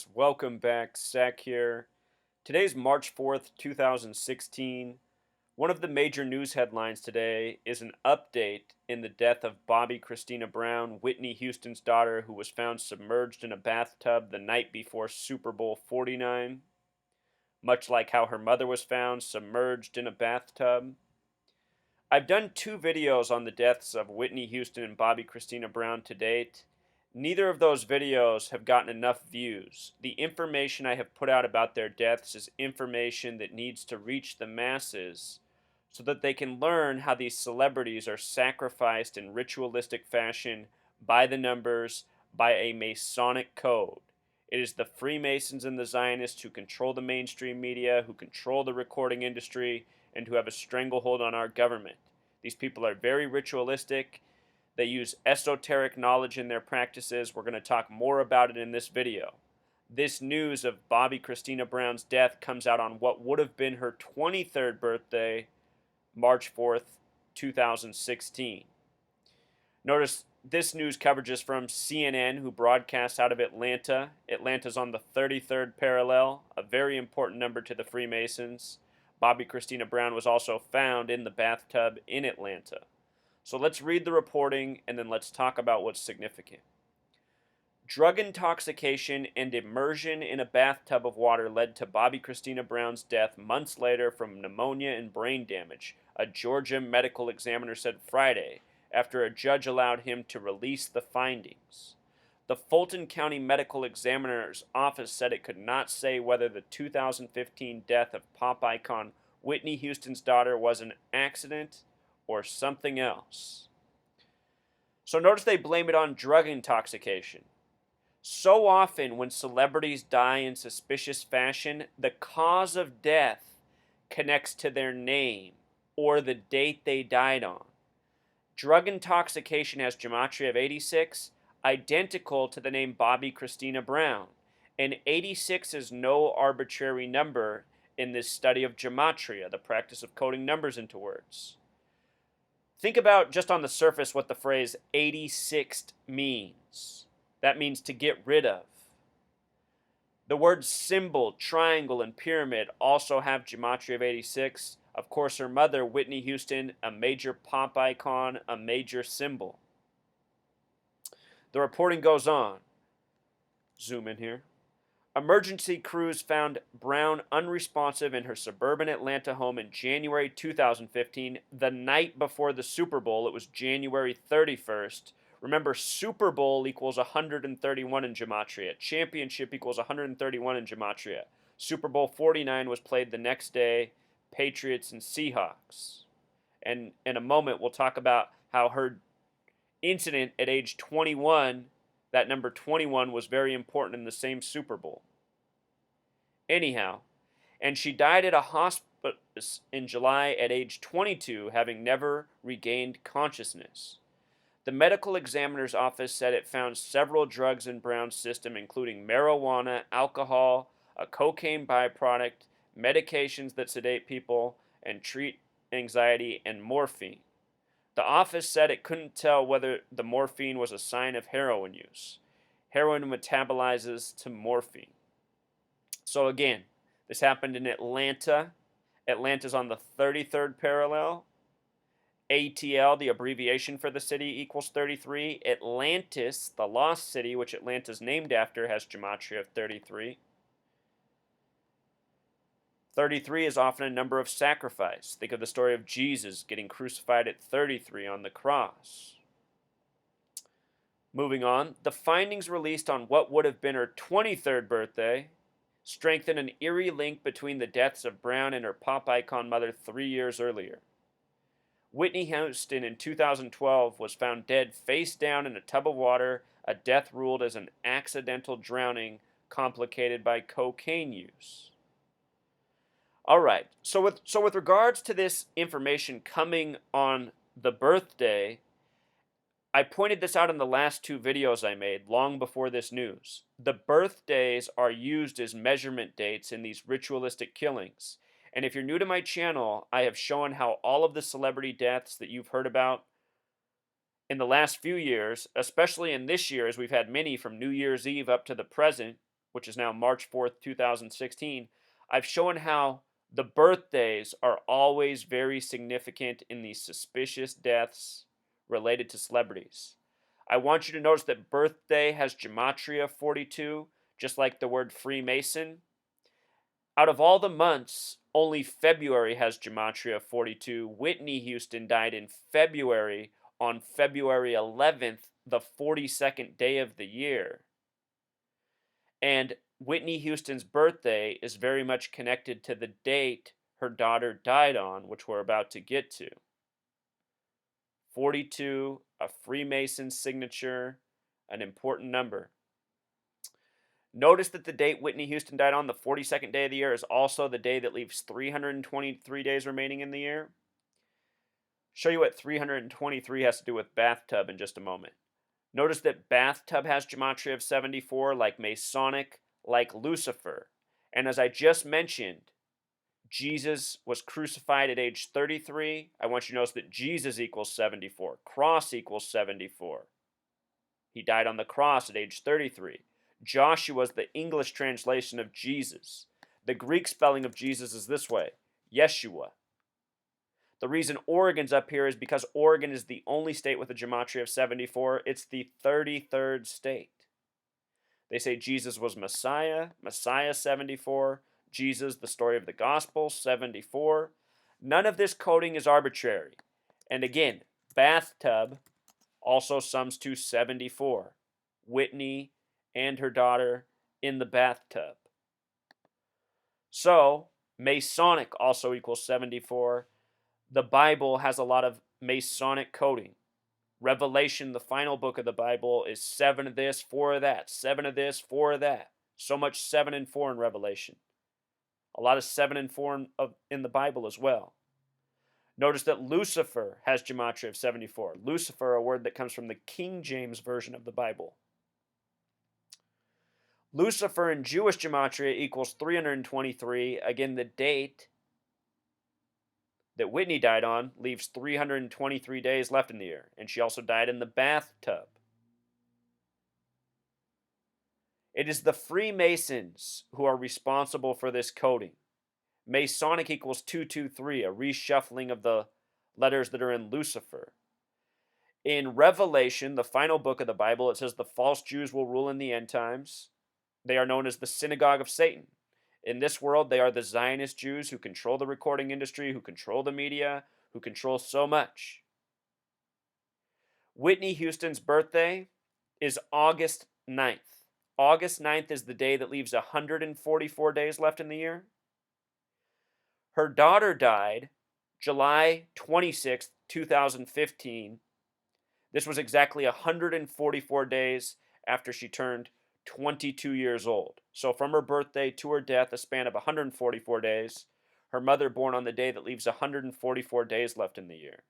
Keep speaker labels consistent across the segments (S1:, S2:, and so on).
S1: Welcome back, Sack here. Today's March 4th, 2016. One of the major news headlines today is an update in the death of Bobbi Kristina Brown, Whitney Houston's daughter, who was found submerged in a bathtub the night before Super Bowl 49, much like how her mother was found submerged in a bathtub. I've done two videos on the deaths of Whitney Houston and Bobbi Kristina Brown to date. Neither of those videos have gotten enough views. The information I have put out about their deaths is information that needs to reach the masses so that they can learn how these celebrities are sacrificed in ritualistic fashion by the numbers by a Masonic code. It is the Freemasons and the Zionists who control the mainstream media, who control the recording industry, and who have a stranglehold on our government. These people are very ritualistic. They use esoteric knowledge in their practices. We're going to talk more about it in this video. This news of Bobbi Kristina Brown's death comes out on what would have been her 23rd birthday, March 4th, 2016. Notice this news coverage is from CNN, who broadcasts out of Atlanta. Atlanta's on the 33rd parallel, a very important number to the Freemasons. Bobbi Kristina Brown was also found in the bathtub in Atlanta. So let's read the reporting and then let's talk about what's significant. Drug intoxication and immersion in a bathtub of water led to Bobbi Kristina Brown's death months later from pneumonia and brain damage, a Georgia medical examiner said Friday, after a judge allowed him to release the findings. The Fulton County Medical Examiner's office said it could not say whether the 2015 death of pop icon Whitney Houston's daughter was an accident or something else. So notice they blame it on drug intoxication. So often when celebrities die in suspicious fashion, the cause of death connects to their name or the date they died on. Drug intoxication has gematria of 86, identical to the name Bobbi Kristina Brown, and 86 is no arbitrary number in this study of gematria, the practice of coding numbers into words. Think about just on the surface what the phrase 86th means. That means to get rid of. The words symbol, triangle, and pyramid also have gematria of 86. Of course, her mother, Whitney Houston, a major pop icon, a major symbol. The reporting goes on. Zoom in here. Emergency crews found Brown unresponsive in her suburban Atlanta home in January 2015, the night before the Super Bowl. It was January 31st. Remember, Super Bowl equals 131 in gematria. Championship equals 131 in gematria. Super Bowl 49 was played the next day, Patriots and Seahawks. And in a moment, we'll talk about how her incident at age 21, that number 21, was very important in the same Super Bowl. Anyhow, and she died at a hospice in July at age 22, having never regained consciousness. The medical examiner's office said it found several drugs in Brown's system, including marijuana, alcohol, a cocaine byproduct, medications that sedate people and treat anxiety, and morphine. The office said it couldn't tell whether the morphine was a sign of heroin use. Heroin metabolizes to morphine. So again, this happened in Atlanta. Atlanta's on the 33rd parallel. ATL, the abbreviation for the city, equals 33. Atlantis, the lost city, which Atlanta's named after, has gematria of 33. 33 is often a number of sacrifice. Think of the story of Jesus getting crucified at 33 on the cross. Moving on, the findings released on what would have been her 23rd birthday strengthen an eerie link between the deaths of Brown and her pop icon mother 3 years earlier. Whitney Houston in 2012 was found dead face down in a tub of water, a death ruled as an accidental drowning complicated by cocaine use. All right, so with regards to this information coming on the birthday, I pointed this out in the last two videos I made long before this news. The birthdays are used as measurement dates in these ritualistic killings. And if you're new to my channel, I have shown how all of the celebrity deaths that you've heard about in the last few years, especially in this year, as we've had many from New Year's Eve up to the present, which is now March 4th, 2016, I've shown how the birthdays are always very significant in these suspicious deaths related to celebrities. I want you to notice that birthday has gematria 42, just like the word Freemason. Out of all the months, only February has gematria 42. Whitney Houston died in February on February 11th, the 42nd day of the year. And Whitney Houston's birthday is very much connected to the date her daughter died on, which we're about to get to. 42, a Freemason signature, an important number. Notice that the date Whitney Houston died on, the 42nd day of the year, is also the day that leaves 323 days remaining in the year. Show you what 323 has to do with bathtub in just a moment. Notice that bathtub has gematria of 74, like Masonic, like Lucifer. And as I just mentioned, Jesus was crucified at age 33. I want you to notice that Jesus equals 74. Cross equals 74. He died on the cross at age 33. Joshua is the English translation of Jesus. The Greek spelling of Jesus is this way, Yeshua. The reason Oregon's up here is because Oregon is the only state with a gematria of 74. It's the 33rd state. They say Jesus was Messiah, Messiah 74, Jesus, the story of the gospel, 74. None of this coding is arbitrary. And again, bathtub also sums to 74. Whitney and her daughter in the bathtub. So, Masonic also equals 74. The Bible has a lot of Masonic coding. Revelation, the final book of the Bible, is 7 of this, 4 of that, 7 of this, 4 of that. So much 7 and 4 in Revelation. A lot of 7 and 4 in the Bible as well. Notice that Lucifer has gematria of 74. Lucifer, a word that comes from the King James Version of the Bible. Lucifer in Jewish gematria equals 323. Again, the date that Whitney died on leaves 323 days left in the year. And she also died in the bathtub. It is the Freemasons who are responsible for this coding. Masonic equals 223, a reshuffling of the letters that are in Lucifer. In Revelation, the final book of the Bible, it says the false Jews will rule in the end times. They are known as the synagogue of Satan. In this world, they are the Zionist Jews who control the recording industry, who control the media, who control so much. Whitney Houston's birthday is August 9th. August 9th is the day that leaves 144 days left in the year. Her daughter died July 26th, 2015. This was exactly 144 days after she turned 22 years old. So from her birthday to her death, a span of 144 days. Her mother born on the day that leaves 144 days left in the year.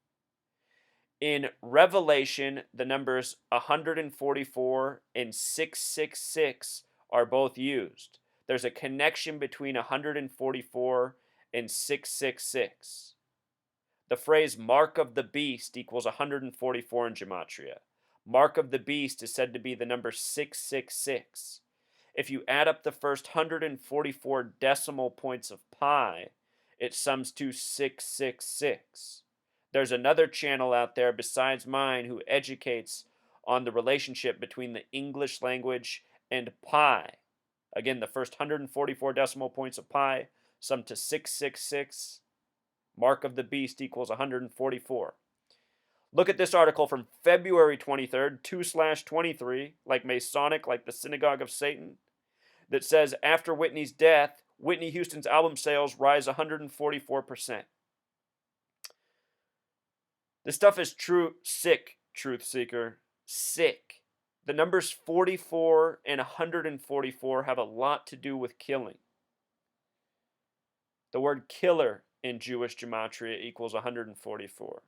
S1: In Revelation, the numbers 144 and 666 are both used. There's a connection between 144 and 666. The phrase mark of the beast equals 144 in gematria. Mark of the beast is said to be the number 666. If you add up the first 144 decimal points of pi, it sums to 666. There's another channel out there besides mine who educates on the relationship between the English language and pi. Again, the first 144 decimal points of pi sum to 666. Mark of the beast equals 144. Look at this article from February 23rd, 2/23, like Masonic, like the Synagogue of Satan, that says after Whitney's death, Whitney Houston's album sales rise 144%. This stuff is true, sick, truth seeker, sick. The numbers 44 and 144 have a lot to do with killing. The word killer in Jewish gematria equals 144.